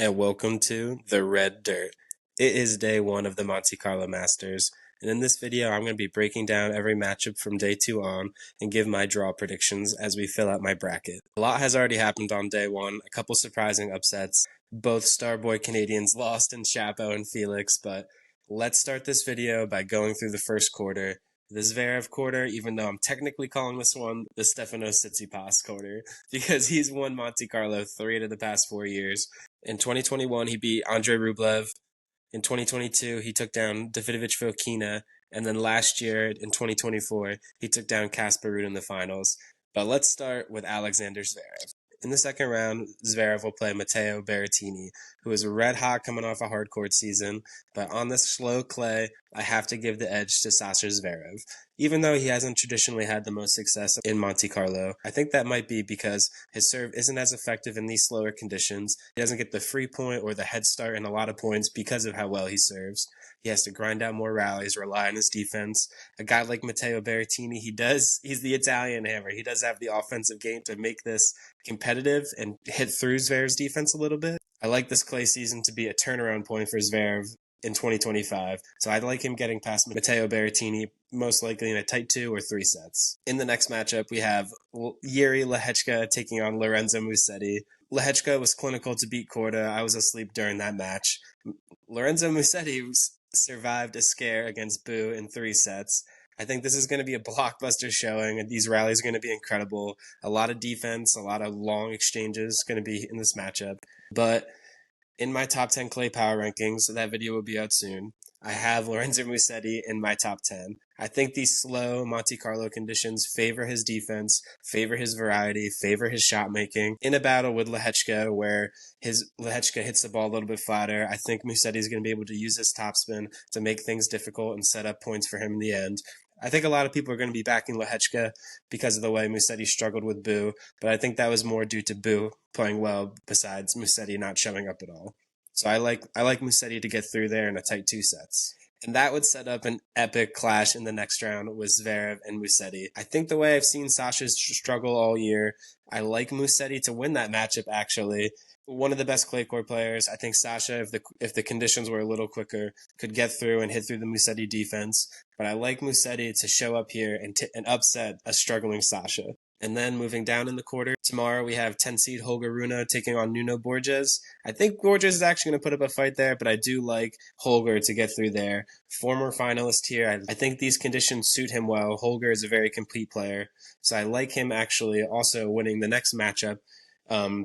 and welcome to The Red Dirt. It is day one of the Monte Carlo Masters, and in this video I'm going to be breaking down every matchup from day 2 on and give my draw predictions as we fill out my bracket. A lot has already happened on day 1, a couple surprising upsets. Both Starboy Canadians lost in Chapo and Felix, but let's start this video by going through the first quarter. The Zverev Quarter, even though I'm technically calling this one the Stefanos Tsitsipas Quarter, because he's won Monte Carlo 3 out of the past 4 years. In 2021, he beat Andrei Rublev. In 2022, he took down Davidovich Fokina. And then last year, in 2024, he took down Casper Ruud in the finals. But let's start with Alexander Zverev. In the second round, Zverev will play Matteo Berrettini, who is red hot coming off a hard court season. But on this slow clay, I have to give the edge to Sasha Zverev. Even though he hasn't traditionally had the most success in Monte Carlo, I think that might be because his serve isn't as effective in these slower conditions. He doesn't get the free point or the head start in a lot of points because of how well he serves. He has to grind out more rallies, rely on his defense. A guy like Matteo Berrettini, he's the Italian hammer. He does have the offensive game to make this competitive and hit through Zverev's defense a little bit. I like this clay season to be a turnaround point for Zverev in 2025. So I'd like him getting past Matteo Berrettini, most likely in a tight 2 or 3 sets. In the next matchup, we have Jiří Lehečka taking on Lorenzo Musetti. Lehečka was clinical to beat Korda. I was asleep during that match. Lorenzo Musetti survived a scare against Bu in 3 sets. I think this is going to be a blockbuster showing, and these rallies are going to be incredible. A lot of defense, a lot of long exchanges going to be in this matchup. But in my top 10 clay power rankings, so that video will be out soon, I have Lorenzo Musetti in my top 10. I think these slow Monte Carlo conditions favor his defense, favor his variety, favor his shot making. In a battle with Lehečka, where Lehečka hits the ball a little bit flatter, I think Musetti is going to be able to use his topspin to make things difficult and set up points for him in the end. I think a lot of people are going to be backing Lehečka because of the way Musetti struggled with Bu, but I think that was more due to Bu playing well besides Musetti not showing up at all. So I like Musetti to get through there in a tight 2 sets. And that would set up an epic clash in the next round with Zverev and Musetti. I think the way I've seen Sasha struggle all year, I like Musetti to win that matchup, actually. One of the best clay court players. I think Sasha, if the conditions were a little quicker, could get through and hit through the Musetti defense. But I like Musetti to show up here and upset a struggling Sasha. And then moving down in the quarter, tomorrow we have 10-seed Holger Rune taking on Nuno Borges. I think Borges is actually going to put up a fight there, but I do like Holger to get through there. Former finalist here. I think these conditions suit him well. Holger is a very complete player, so I like him actually also winning the next matchup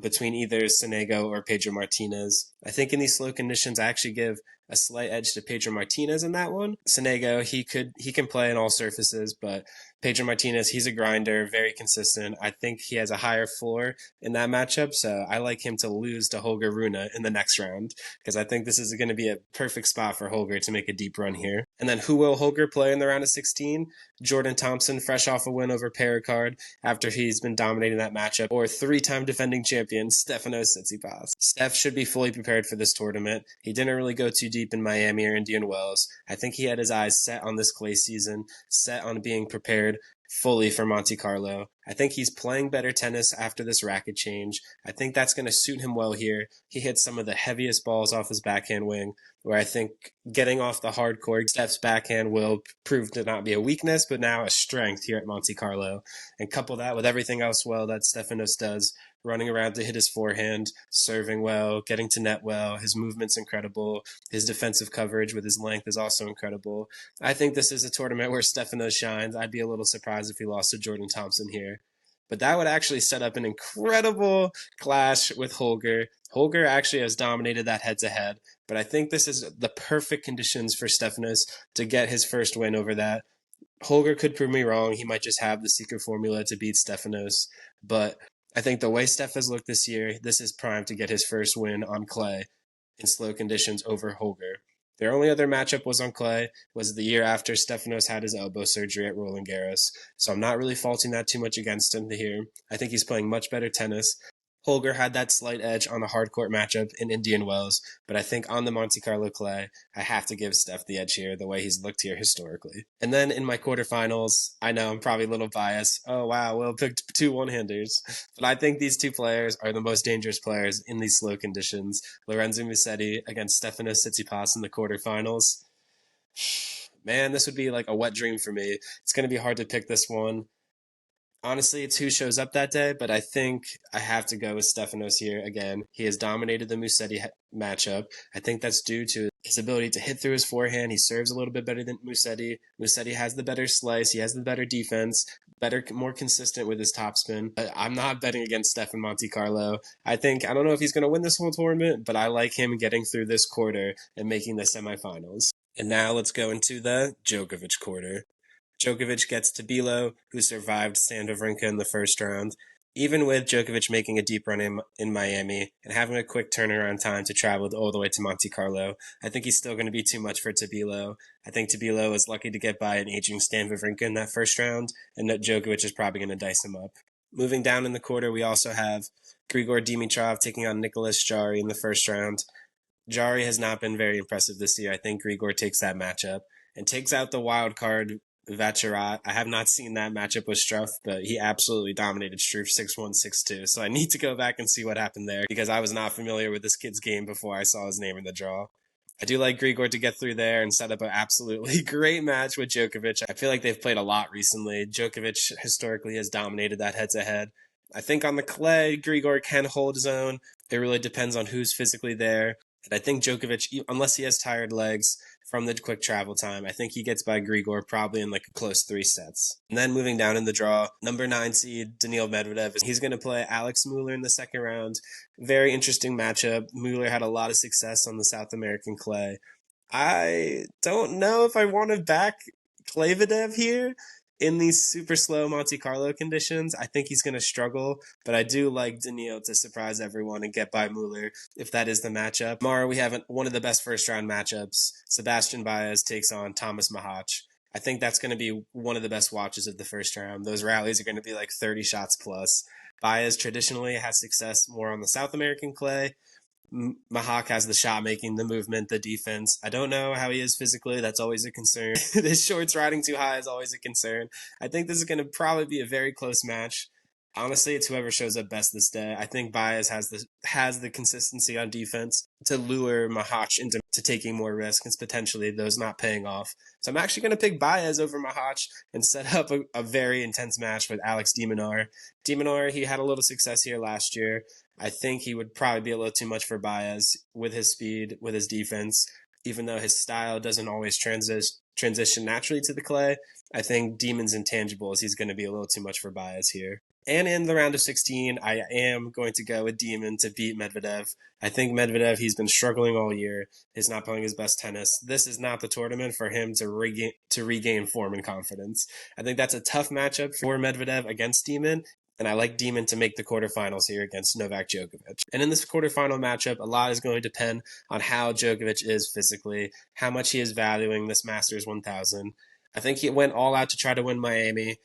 between either Sonego or Pedro Martinez. I think in these slow conditions, I actually give a slight edge to Pedro Martinez in that one. Sonego, he can play on all surfaces, but Pedro Martinez, he's a grinder, very consistent. I think he has a higher floor in that matchup, so I like him to lose to Holger Rune in the next round, because I think this is going to be a perfect spot for Holger to make a deep run here. And then who will Holger play in the round of 16? Jordan Thompson, fresh off a win over Perricard after he's been dominating that matchup, or 3-time defending champion Stefanos Tsitsipas. Steph should be fully prepared for this tournament. He didn't really go too deep in Miami or Indian Wells. I think he had his eyes set on this clay season, set on being prepared fully for Monte Carlo. I think he's playing better tennis after this racket change. I think that's going to suit him well here. He hits some of the heaviest balls off his backhand wing, where I think getting off the hard court, Steph's backhand will prove to not be a weakness, but now a strength here at Monte Carlo. And couple that with everything else well that Stefanos does, running around to hit his forehand, serving well, getting to net well. His movement's incredible. His defensive coverage with his length is also incredible. I think this is a tournament where Stefanos shines. I'd be a little surprised if he lost to Jordan Thompson here. But that would actually set up an incredible clash with Holger. Holger actually has dominated that head-to-head, but I think this is the perfect conditions for Stefanos to get his first win over that. Holger could prove me wrong. He might just have the secret formula to beat Stefanos, but I think the way Steph has looked this year, this is primed to get his first win on clay in slow conditions over Holger. Their only other matchup was on clay, was the year after Stefanos had his elbow surgery at Roland Garros, so I'm not really faulting that too much against him here. I think he's playing much better tennis. Holger had that slight edge on a hard court matchup in Indian Wells, but I think on the Monte Carlo clay, I have to give Steph the edge here, the way he's looked here historically. And then in my quarterfinals, I know I'm probably a little biased. Oh, wow, Will picked two one-handers. But I think these two players are the most dangerous players in these slow conditions. Lorenzo Musetti against Stefanos Tsitsipas in the quarterfinals. Man, this would be like a wet dream for me. It's going to be hard to pick this one. Honestly, it's who shows up that day, but I think I have to go with Stefanos here again. He has dominated the Musetti matchup. I think that's due to his ability to hit through his forehand. He serves a little bit better than Musetti. Musetti has the better slice. He has the better defense, more consistent with his topspin. But I'm not betting against Steph in Monte Carlo. I don't know if he's going to win this whole tournament, but I like him getting through this quarter and making the semifinals. And now let's go into the Djokovic Quarter. Djokovic gets Tabilo, who survived Stan Wawrinka in the first round. Even with Djokovic making a deep run in Miami and having a quick turnaround time to travel all the way to Monte Carlo, I think he's still going to be too much for Tabilo. I think Tabilo is lucky to get by an aging Stan Wawrinka in that first round, and that Djokovic is probably going to dice him up. Moving down in the quarter, we also have Grigor Dimitrov taking on Nicolas Jarry in the first round. Jarry has not been very impressive this year. I think Grigor takes that matchup and takes out the wild card Vacherat. I have not seen that matchup with Struff, but he absolutely dominated Struff 6-1, 6-2. So I need to go back and see what happened there because I was not familiar with this kid's game before I saw his name in the draw. I do like Grigor to get through there and set up an absolutely great match with Djokovic. I feel like they've played a lot recently. Djokovic historically has dominated that head-to-head. I think on the clay, Grigor can hold his own. It really depends on who's physically there. And I think Djokovic, unless he has tired legs from the quick travel time, I think he gets by Grigor probably in like a close 3 sets. And then moving down in the draw, number 9 seed Daniil Medvedev. He's going to play Alex Muller in the second round. Very interesting matchup. Muller had a lot of success on the South American clay. I don't know if I want to back Medvedev here in these super slow Monte Carlo conditions. I think he's going to struggle, but I do like Daniil to surprise everyone and get by Muller if that is the matchup. Tomorrow we have one of the best first round matchups. Sebastian Baez takes on Thomas Mahach. I think that's going to be one of the best watches of the first round. Those rallies are going to be like 30 shots plus. Baez traditionally has success more on the South American clay. Mahak has the shot making, the movement, the defense. I don't know how he is physically. That's always a concern. His shorts riding too high is always a concern. I think this is going to probably be a very close match. Honestly, it's whoever shows up best this day. I think Baez has the consistency on defense to lure Mahach into taking more risk and potentially those not paying off. So I'm actually going to pick Baez over Mahach and set up a very intense match with Alex de Minaur. De Minaur, he had a little success here last year. I think he would probably be a little too much for Baez with his speed, with his defense. Even though his style doesn't always transition naturally to the clay, I think Demon's intangibles, he's going to be a little too much for Baez here. And in the round of 16, I am going to go with Demon to beat Medvedev. I think Medvedev, he's been struggling all year. He's not playing his best tennis. This is not the tournament for him to regain form and confidence. I think that's a tough matchup for Medvedev against Demon. And I like Demon to make the quarterfinals here against Novak Djokovic. And in this quarterfinal matchup, a lot is going to depend on how Djokovic is physically, how much he is valuing this Masters 1000. I think he went all out to try to win Miami.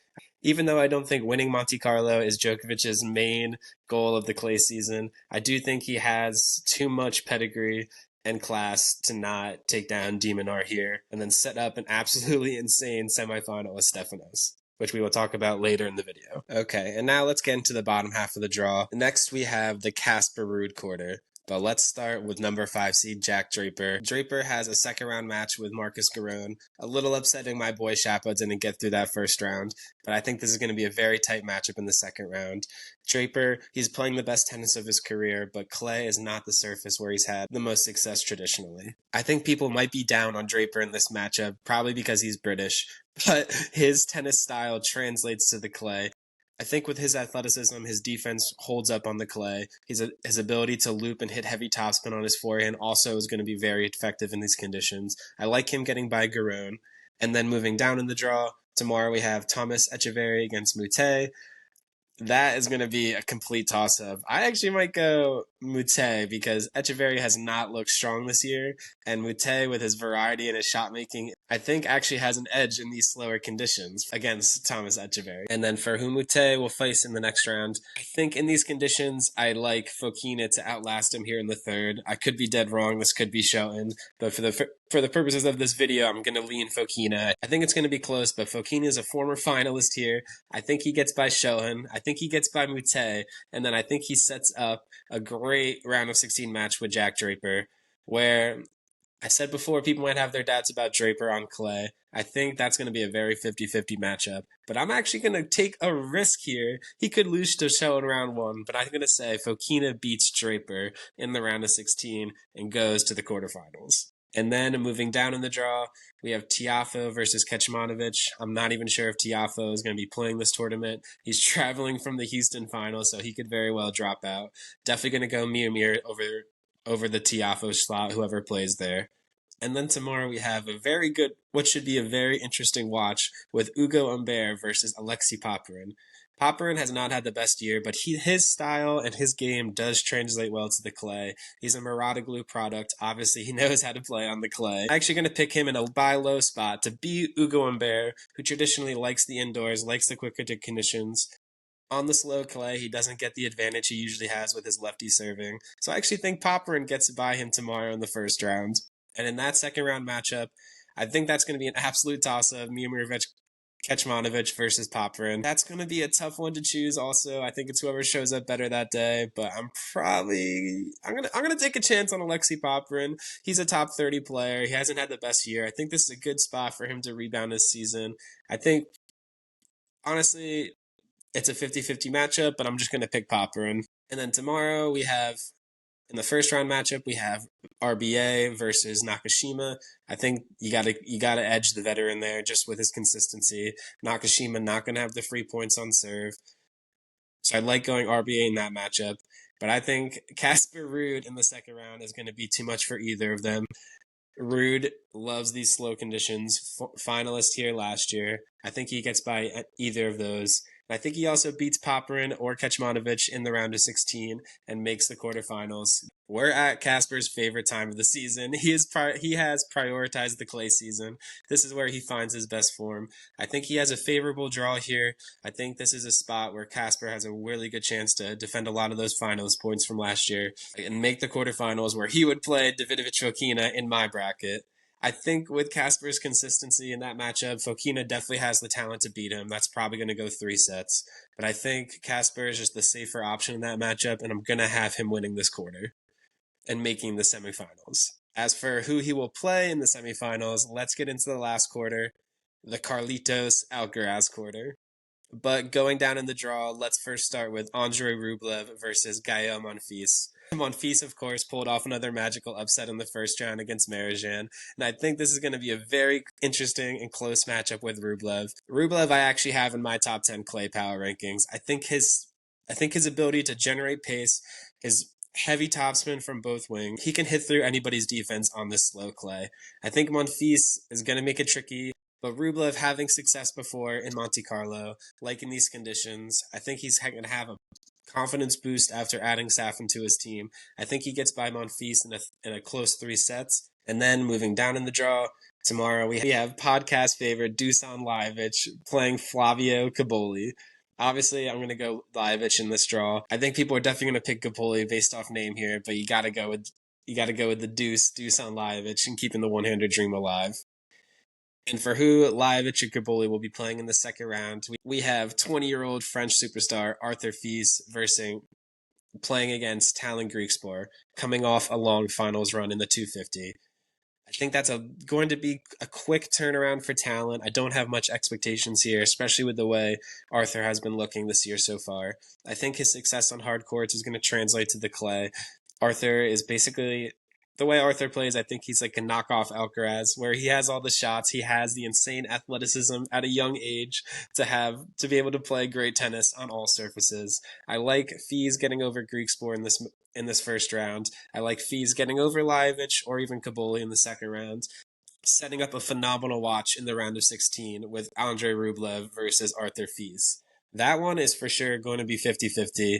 Even though I don't think winning Monte Carlo is Djokovic's main goal of the clay season, I do think he has too much pedigree and class to not take down de Minaur here and then set up an absolutely insane semifinal with Stefanos, which we will talk about later in the video. Okay, and now let's get into the bottom half of the draw. Next, we have the Casper Ruud Quarter. But let's start with number 5 seed Jack Draper. Draper has a second round match with Marcus Giron. A little upsetting my boy Shapa didn't get through that first round, but I think this is going to be a very tight matchup in the second round. Draper, he's playing the best tennis of his career, but clay is not the surface where he's had the most success traditionally. I think people might be down on Draper in this matchup, probably because he's British, but his tennis style translates to the clay. I think with his athleticism, his defense holds up on the clay. His ability to loop and hit heavy topspin on his forehand also is going to be very effective in these conditions. I like him getting by Giron. And then moving down in the draw, tomorrow we have Thomas Echeverry against Mute. That is going to be a complete toss-up. I actually might go Mute because Echeverry has not looked strong this year, and Mute, with his variety and his shot making, I think actually has an edge in these slower conditions against Thomas Echeverry. And then for who Mute will face in the next round, I think in these conditions, I like Fokina to outlast him here in the third. I could be dead wrong. This could be Shelton, but for the purposes of this video, I'm going to lean Fokina. I think it's going to be close, but Fokina is a former finalist here. I think he gets by Shohan. I think he gets by Mute. And then I think he sets up a great round of 16 match with Jack Draper, where I said before people might have their doubts about Draper on clay. I think that's going to be a very 50-50 matchup. But I'm actually going to take a risk here. He could lose to Show in round one, but I'm going to say Fokina beats Draper in the round of 16 and goes to the quarterfinals. And then moving down in the draw, we have Tiafoe versus Kecmanovic. I'm not even sure if Tiafoe is going to be playing this tournament. He's traveling from the Houston final, so he could very well drop out. Definitely going to go Mir over the Tiafoe slot, whoever plays there. And then tomorrow we have a very good, what should be a very interesting watch with Ugo Humbert versus Alexei Popyrin. Popyrin has not had the best year, but his style and his game does translate well to the clay. He's a Muratoglu product. Obviously, he knows how to play on the clay. I'm actually going to pick him in a buy low spot to beat Ugo Humbert, who traditionally likes the indoors, likes the quicker conditions. On the slow clay, he doesn't get the advantage he usually has with his lefty serving. So I actually think Popyrin gets by him tomorrow in the first round. And in that second round matchup, I think that's going to be an absolute toss-up. Miomir Kecmanovic versus Popyrin. That's going to be a tough one to choose also. I think it's whoever shows up better that day, but I'm going to take a chance on Alexei Popyrin. He's a top 30 player. He hasn't had the best year. I think this is a good spot for him to rebound this season. I think honestly it's a 50-50 matchup, but I'm just going to pick Popyrin. And then tomorrow we have in the first round matchup, we have RBA versus Nakashima. I think you gotta edge the veteran there just with his consistency. Nakashima not gonna have the free points on serve. So I like going RBA in that matchup. But I think Casper Ruud in the second round is gonna be too much for either of them. Ruud loves these slow conditions. Finalist here last year. I think he gets by either of those. I think he also beats Popyrin or Kecmanovic in the round of 16 and makes the quarterfinals. We're at Casper's favorite time of the season. He has prioritized the clay season. This is where he finds his best form. I think he has a favorable draw here. I think this is a spot where Casper has a really good chance to defend a lot of those finals points from last year and make the quarterfinals where he would play Davidovich Fokina in my bracket. I think with Casper's consistency in that matchup, Fokina definitely has the talent to beat him. That's probably going to go 3 sets. But I think Casper is just the safer option in that matchup, and I'm going to have him winning this quarter and making the semifinals. As for who he will play in the semifinals, let's get into the last quarter, the Carlitos Alcaraz Quarter. But going down in the draw, let's first start with Andrei Rublev versus Gael Monfils. Monfils, of course, pulled off another magical upset in the first round against Marijan, and I think this is going to be a very interesting and close matchup with Rublev. Rublev I actually have in my top 10 clay power rankings. I think his ability to generate pace, his heavy topspin from both wings, he can hit through anybody's defense on this slow clay. I think Monfils is going to make it tricky. But Rublev, having success before in Monte Carlo, like in these conditions, I think he's going to have a confidence boost after adding Safin to his team. I think he gets by Monfils in a close 3 sets. And then moving down in the draw, tomorrow we have podcast favorite Dusan Lajovic playing Flavio Cobolli. Obviously, I'm going to go Lajovic in this draw. I think people are definitely going to pick Cobolli based off name here, but you got to go with the Dusan Lajovic, and keeping the one-hander dream alive. And for who Lajovic and Cobolli will be playing in the second round, we have 20-year-old French superstar Arthur Fils playing against Talon Griekspoor, coming off a long finals run in the 250. I think that's going to be a quick turnaround for Talon. I don't have much expectations here, especially with the way Arthur has been looking this year so far. I think his success on hard courts is going to translate to the clay. Arthur is basically... The way Arthur plays, I think he's like a knockoff Alcaraz, where he has all the shots, he has the insane athleticism at a young age to be able to play great tennis on all surfaces. I like Fils getting over Griekspoor in this first round. I like Fils getting over Lajovic or even Cobolli in the second round, setting up a phenomenal watch in the round of 16 with Andrei Rublev versus Arthur Fils. That one is for sure going to be 50-50.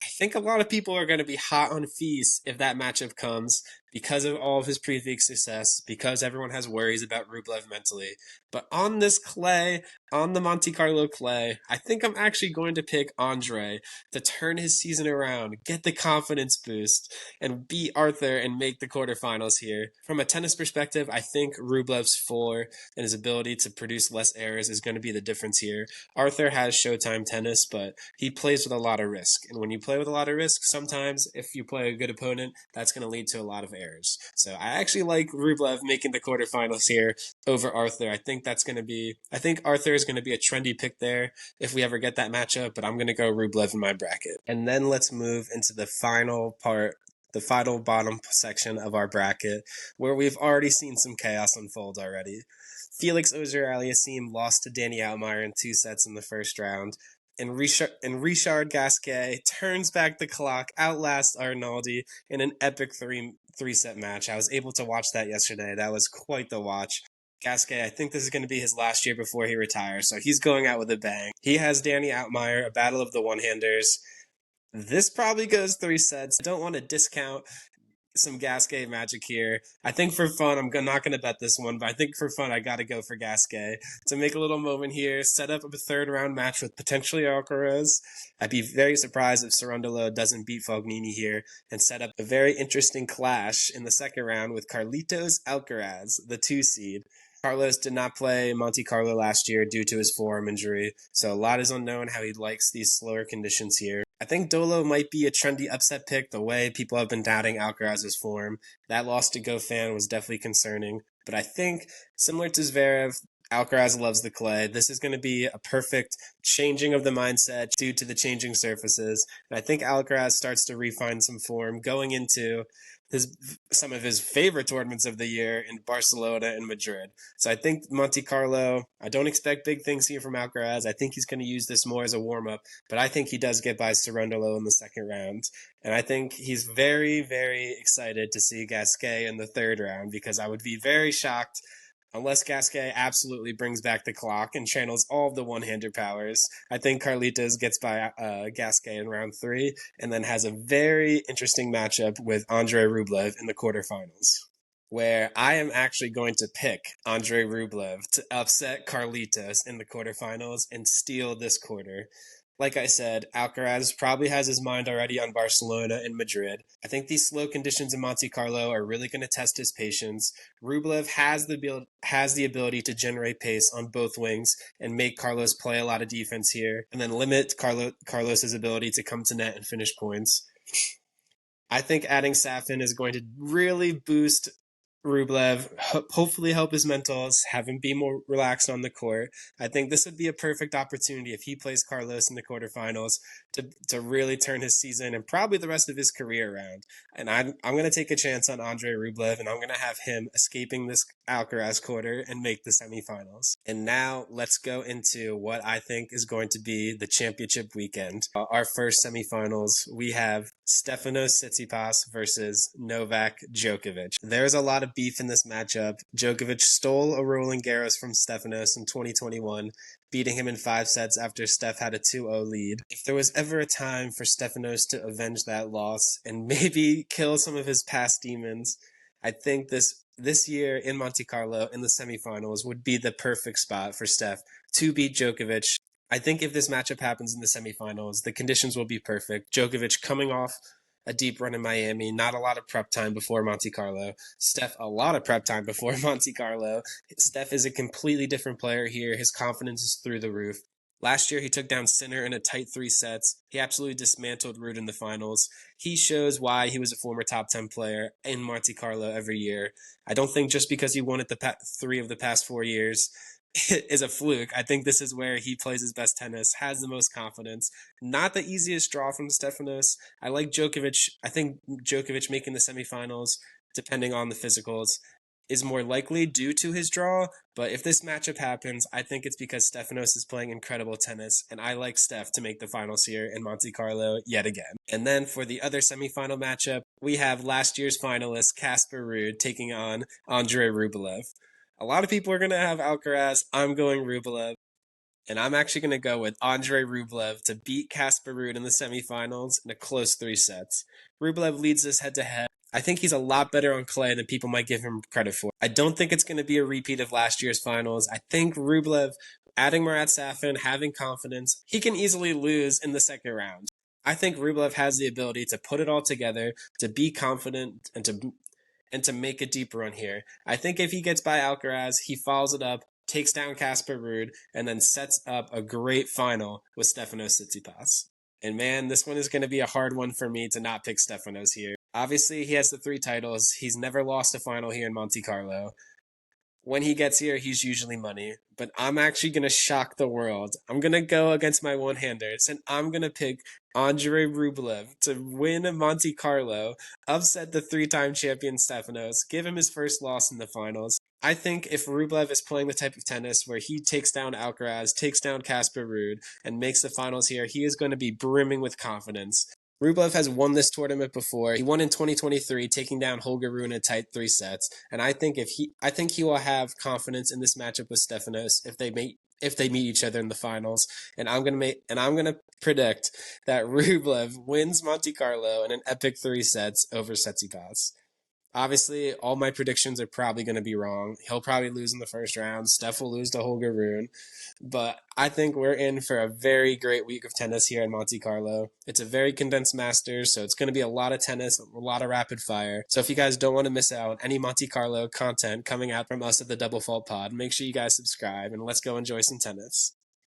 I think a lot of people are going to be hot on Feast if that matchup comes because of all of his previous success, because everyone has worries about Rublev mentally. But on this clay, on the Monte Carlo clay, I think I'm actually going to pick Andre to turn his season around, get the confidence boost, and beat Arthur and make the quarterfinals here. From a tennis perspective, I think Rublev's floor and his ability to produce less errors is going to be the difference here. Arthur has Showtime tennis, but he plays with a lot of risk. And when you play with a lot of risk, sometimes if you play a good opponent, that's going to lead to a lot of errors. So I actually like Rublev making the quarterfinals here over Arthur. I think Arthur is going to be a trendy pick there if we ever get that matchup, but I'm going to go Rublev in my bracket. And then let's move into the final part, the final bottom section of our bracket, where we've already seen some chaos unfold already. Felix Auger-Aliassime lost to Danny Altmaier in 2 sets in the first round. And Richard Gasquet turns back the clock, outlasts Arnaldi in an epic three-set match. I was able to watch that yesterday. That was quite the watch. Gasquet, I think this is going to be his last year before he retires, so he's going out with a bang. He has Danny Altmaier, a battle of the one-handers. This probably goes 3 sets. I don't want to discount some Gasquet magic here. I think for fun, I'm not going to bet this one, but I think for fun, I got to go for Gasquet to make a little moment here, set up a third round match with potentially Alcaraz. I'd be very surprised if Cerundolo doesn't beat Fognini here and set up a very interesting clash in the second round with Carlitos Alcaraz, the 2 seed. Carlos did not play Monte Carlo last year due to his forearm injury, so a lot is unknown how he likes these slower conditions here. I think Dolo might be a trendy upset pick the way people have been doubting Alcaraz's form. That loss to Goffin was definitely concerning, but I think, similar to Zverev, Alcaraz loves the clay. This is going to be a perfect changing of the mindset due to the changing surfaces, and I think Alcaraz starts to refine some form going into some of his favorite tournaments of the year in Barcelona and Madrid. So I think Monte Carlo, I don't expect big things here from Alcaraz. I think he's going to use this more as a warm-up, but I think he does get by Cerundolo in the second round. And I think he's very, very excited to see Gasquet in the third round because I would be very shocked unless Gasquet absolutely brings back the clock and channels all of the one-hander powers. I think Carlitos gets by Gasquet in round 3 and then has a very interesting matchup with Andre Rublev in the quarterfinals, where I am actually going to pick Andre Rublev to upset Carlitos in the quarterfinals and steal this quarter. Like I said, Alcaraz probably has his mind already on Barcelona and Madrid. I think these slow conditions in Monte Carlo are really going to test his patience. Rublev has the ability to generate pace on both wings and make Carlos play a lot of defense here, and then limit Carlos's ability to come to net and finish points. I think adding Safin is going to really boost Rublev, hopefully help his mentals, have him be more relaxed on the court. I think this would be a perfect opportunity if he plays Carlos in the quarterfinals to really turn his season and probably the rest of his career around. And I'm going to take a chance on Andre Rublev, and I'm going to have him escaping this Alcaraz quarter and make the semifinals. And now let's go into what I think is going to be the championship weekend. Our first semifinals, we have Stefanos Tsitsipas versus Novak Djokovic. There's a lot of beef in this matchup. Djokovic stole a Roland Garros from Stefanos in 2021, beating him in 5 sets after Steph had a 2-0 lead. If there was ever a time for Stefanos to avenge that loss and maybe kill some of his past demons, I think this year in Monte Carlo in the semifinals would be the perfect spot for Steph to beat Djokovic. I think if this matchup happens in the semifinals, the conditions will be perfect. Djokovic coming off a deep run in Miami, not a lot of prep time before Monte Carlo. Steph, a lot of prep time before Monte Carlo. Steph is a completely different player here. His confidence is through the roof. Last year, he took down Sinner in a tight 3 sets. He absolutely dismantled Ruud in the finals. He shows why he was a former top 10 player in Monte Carlo every year. I don't think just because he won it 3 of the past 4 years is a fluke. I think this is where he plays his best tennis, has the most confidence. Not the easiest draw from Stefanos. I like Djokovic. I think Djokovic making the semifinals, depending on the physicals, is more likely due to his draw. But if this matchup happens, I think it's because Stefanos is playing incredible tennis, and I like Steph to make the finals here in Monte Carlo yet again. And then for the other semifinal matchup, we have last year's finalist Casper Ruud taking on Andre Rublev. A lot of people are going to have Alcaraz. I'm going Rublev. And I'm actually going to go with Andrei Rublev to beat Casper Ruud in the semifinals in a close 3 sets. Rublev leads this head-to-head. I think he's a lot better on clay than people might give him credit for. I don't think it's going to be a repeat of last year's finals. I think Rublev, adding Murat Safin, having confidence, he can easily lose in the second round. I think Rublev has the ability to put it all together, to be confident, and to make a deep run here. I think if he gets by Alcaraz, he follows it up, takes down Casper Ruud, and then sets up a great final with Stefanos Tsitsipas. And man, this one is going to be a hard one for me to not pick Stefanos here. Obviously, he has the 3 titles. He's never lost a final here in Monte Carlo. When he gets here, he's usually money. But I'm actually going to shock the world. I'm going to go against my one-handers, and I'm going to pick Andrei Rublev to win Monte Carlo, upset the 3-time champion Stefanos, give him his first loss in the finals. I think if Rublev is playing the type of tennis where he takes down Alcaraz, takes down Casper Ruud, and makes the finals here, he is going to be brimming with confidence. Rublev has won this tournament before. He won in 2023, taking down Holger Rune in tight 3 sets. And I think he will have confidence in this matchup with Stefanos if they meet each other in the finals. And I'm gonna predict that Rublev wins Monte Carlo in an epic 3 sets over Tsitsipas. Obviously, all my predictions are probably going to be wrong. He'll probably lose in the first round. Steph will lose to Holger Rune. But I think we're in for a very great week of tennis here in Monte Carlo. It's a very condensed Masters, so it's going to be a lot of tennis, a lot of rapid fire. So if you guys don't want to miss out on any Monte Carlo content coming out from us at the Double Fault Pod, make sure you guys subscribe and let's go enjoy some tennis.